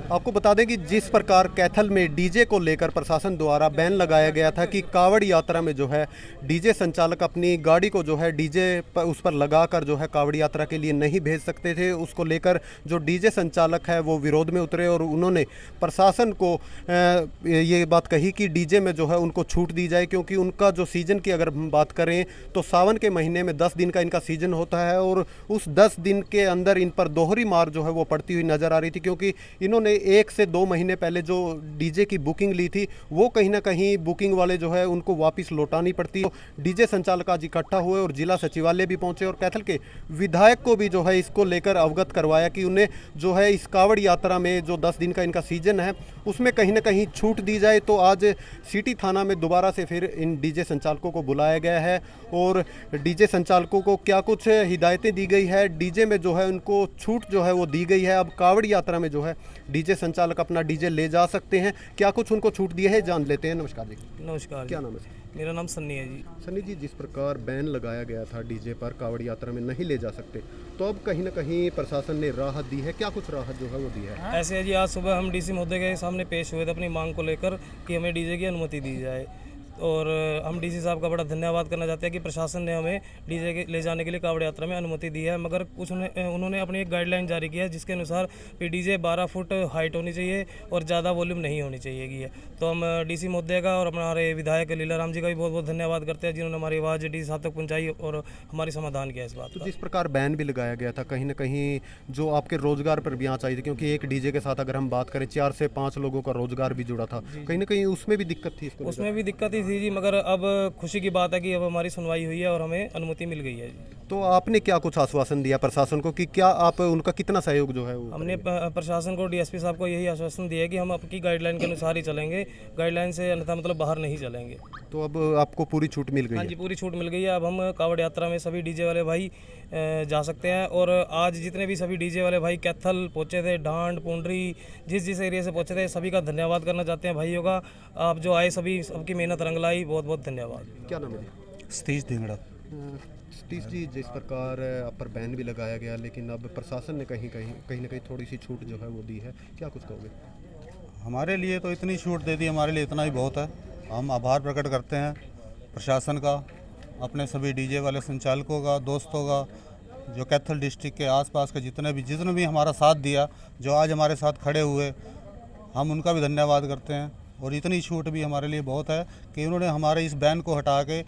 आपको बता दें कि जिस प्रकार कैथल में डीजे को लेकर प्रशासन द्वारा बैन लगाया गया था कि कावड़ यात्रा में जो है डीजे संचालक अपनी गाड़ी को जो है डीजे पर उस पर लगाकर जो है कावड़ यात्रा के लिए नहीं भेज सकते थे, उसको लेकर जो डीजे संचालक है वो विरोध में उतरे और उन्होंने प्रशासन को ये बात कही कि डीजे में जो है उनको छूट दी जाए, क्योंकि उनका जो सीज़न की अगर हम बात करें तो सावन के महीने में 10 दिन का इनका सीज़न होता है और उस 10 दिन के अंदर इन पर दोहरी मार जो है वो पड़ती हुई नज़र आ रही थी, क्योंकि इन्होंने 1 से 2 महीने पहले जो डीजे की बुकिंग ली थी वो कहीं ना कहीं बुकिंग वाले जो है उनको वापस लौटानी पड़ती है। डीजे संचालक आज इकट्ठा हुए और जिला सचिवालय भी पहुंचे और कैथल के विधायक को भी जो है इसको लेकर अवगत करवाया कि उन्हें जो है इस कावड़ यात्रा में जो 10 दिन का इनका सीजन है उसमें कहीं ना कहीं छूट दी जाए। तो आज सिटी थाना में दोबारा से फिर इन डीजे संचालकों को बुलाया गया है और डीजे संचालकों को क्या कुछ हिदायतें दी गई है, डीजे में जो है उनको छूट जो है वो दी गई है। अब कावड़ यात्रा में जो है डीजे संचालक अपना डीजे ले जा सकते हैं, क्या कुछ उनको छूट दी है जान लेते हैं। नमस्कार जी। नमस्कार। क्या नाम है? मेरा नाम सन्नी है जी। सन्नी जी, जिस प्रकार बैन लगाया गया था डीजे पर कावड़ यात्रा में नहीं ले जा सकते, तो अब कहीं ना कहीं प्रशासन ने राहत दी है, क्या कुछ राहत जो है वो दी है? ऐसे है जी, आज सुबह हम डीसी महोदय के सामने पेश हुए थे अपनी मांग को लेकर कि हमें डीजे की अनुमति दी जाए और हम डीसी साहब का बड़ा धन्यवाद करना चाहते हैं कि प्रशासन ने हमें डीजे के ले जाने के लिए कावड़ यात्रा में अनुमति दी है। मगर कुछ उन्होंने अपनी एक गाइडलाइन जारी की है जिसके अनुसार डीजे 12 फुट हाइट होनी चाहिए और ज़्यादा वॉल्यूम नहीं होनी चाहिए की है। तो हम डीसी महोदय का और हमारे विधायक लीलाराम जी का भी बहुत बहुत धन्यवाद करते हैं जिन्होंने हमारी आवाज़ डीसी साहब तक पहुँचाई और हमारी समाधान किया इस बात। तो जिस प्रकार बैन भी लगाया गया था कहीं ना कहीं जो आपके रोजगार पर भी आँच आई थी, क्योंकि एक डीजे के साथ अगर हम बात करें 4 से 5 लोगों का रोजगार भी जुड़ा था, कहीं ना कहीं उसमें भी दिक्कत थी? उसमें भी दिक्कत ही थी जी, मगर अब खुशी की बात है कि अब हमारी सुनवाई हुई है और हमें अनुमति मिल गई है जी। तो आपने क्या कुछ आश्वासन दिया प्रशासन को कि क्या आप उनका कितना सहयोग जो है वो? हमने प्रशासन को डीएसपी साहब को यही आश्वासन दिया है कि हम आपकी गाइडलाइन के अनुसार ही चलेंगे, गाइडलाइन से अन्यथा मतलब बाहर नहीं चलेंगे। तो अब आपको पूरी छूट मिल गई है? हाँ जी, पूरी छूट मिल गई है। अब हम कावड़ यात्रा में सभी डीजे वाले भाई जा सकते हैं और आज जितने भी सभी डीजे वाले भाई कैथल पहुँचे थे, ढांड पुंडरी जिस एरिया से पहुँचे थे, सभी का धन्यवाद करना चाहते हैं भाइयों का। आप जो आए सभी सबकी मेहनत रंग लाई, बहुत बहुत धन्यवाद। क्या नाम है? सतीश धिंगड़ा। सतीश जी, जिस प्रकार आप पर बैन भी लगाया गया लेकिन अब प्रशासन ने कहीं ना कहीं थोड़ी सी छूट जो है वो दी है, क्या कुछ कहोगे? हमारे लिए तो इतनी छूट दे दी, हमारे लिए इतना ही बहुत है। हम आभार प्रकट करते हैं प्रशासन का, अपने सभी डीजे वाले संचालकों का, दोस्तों का, जो कैथल डिस्ट्रिक्ट के आसपास के जितने भी हमारा साथ दिया, जो आज हमारे साथ खड़े हुए, हम उनका भी धन्यवाद करते हैं। और इतनी छूट भी हमारे लिए बहुत है कि उन्होंने हमारे इस बैन को हटा के,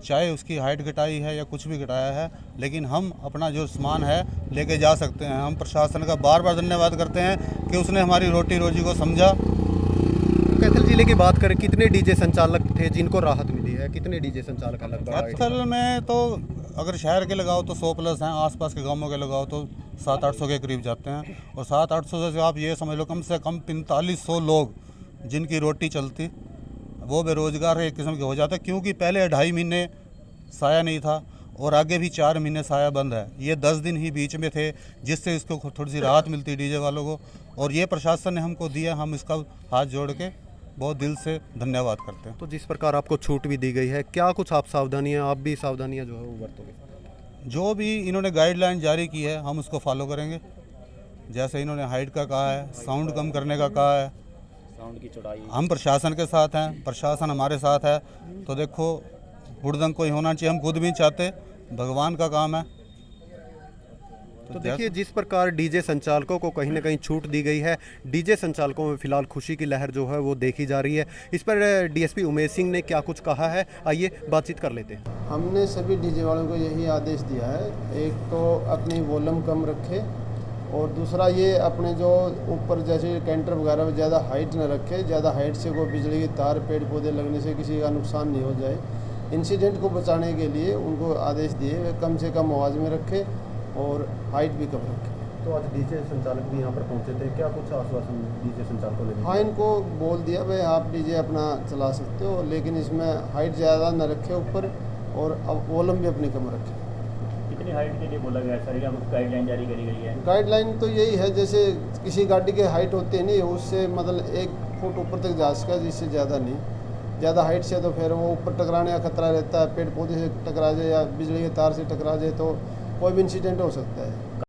चाहे उसकी हाइट घटाई है या कुछ भी घटाया है, लेकिन हम अपना जो सामान है लेके जा सकते हैं। हम प्रशासन का बार बार धन्यवाद करते हैं कि उसने हमारी रोटी रोजी को समझा। कैथल जिले की बात करें, कितने डीजे संचालक थे जिनको राहत मिली है? कितने डीजे संचालक लगभग? कैथल में तो अगर शहर के लगाओ तो 100 प्लस हैं, आसपास के गांवों के लगाओ तो 700-800 के करीब जाते हैं। और 700-800 से आप ये समझ लो कम से कम 4500 लोग जिनकी रोटी चलती, वो बेरोजगार एक किस्म के हो जाते, क्योंकि पहले 2.5 महीने साया नहीं था और आगे भी 4 महीने साया बंद है। ये 10 दिन ही बीच में थे जिससे इसको थोड़ी सी राहत मिलती डीजे वालों को, और ये प्रशासन ने हमको दिया, हम इसका हाथ जोड़ के बहुत दिल से धन्यवाद करते हैं। तो जिस प्रकार आपको छूट भी दी गई है, क्या कुछ आप सावधानियां, आप भी सावधानियां जो है वो बरतोगे? जो भी इन्होंने गाइडलाइन जारी की है हम उसको फॉलो करेंगे। जैसे इन्होंने हाइट का कहा है, साउंड कम करने का कहा है, साउंड की चौड़ाई, हम प्रशासन के साथ हैं, प्रशासन हमारे साथ है। तो देखो हुड़दंग कोई होना चाहिए, हम खुद भी चाहते, भगवान का काम है। तो देखिए, जिस प्रकार डीजे संचालकों को कहीं ना कहीं छूट दी गई है, डीजे संचालकों में फिलहाल खुशी की लहर जो है वो देखी जा रही है। इस पर डीएसपी उमेश सिंह ने क्या कुछ कहा है, आइए बातचीत कर लेते हैं। हमने सभी डीजे वालों को यही आदेश दिया है, एक तो अपनी वॉल्यूम कम रखे और दूसरा ये अपने जो ऊपर जैसे कैंटर वगैरह में ज़्यादा हाइट न रखे। ज़्यादा हाइट से कोई बिजली की तार, पेड़ पौधे लगने से किसी का नुकसान नहीं हो जाए। इंसिडेंट को बचाने के लिए उनको आदेश दिए वे कम से कम आवाज़ में रखे और हाइट भी कम रखें। तो आज डीजे संचालक भी यहाँ पर पहुँचे थे, क्या कुछ आश्वासन डीजे संचालकों ने? हाँ, इनको बोल दिया भाई आप डीजे अपना चला सकते हो, लेकिन इसमें हाइट ज़्यादा न रखे ऊपर और अब वॉल्यूम भी अपनी कम रखें। कितनी हाइट के लिए बोला गया सर, या कुछ गाइडलाइन जारी करी गई है? गाइडलाइन तो यही है, जैसे किसी गाड़ी की हाइट होती है नहीं, उससे मतलब 1 फुट ऊपर तक जा सका, जिससे ज़्यादा नहीं। ज़्यादा हाइट से तो फिर वो ऊपर टकराने का खतरा रहता है, पेड़ पौधे से टकरा जाए या बिजली के तार से टकरा जाए तो कोई भी इंसिडेंट हो सकता है।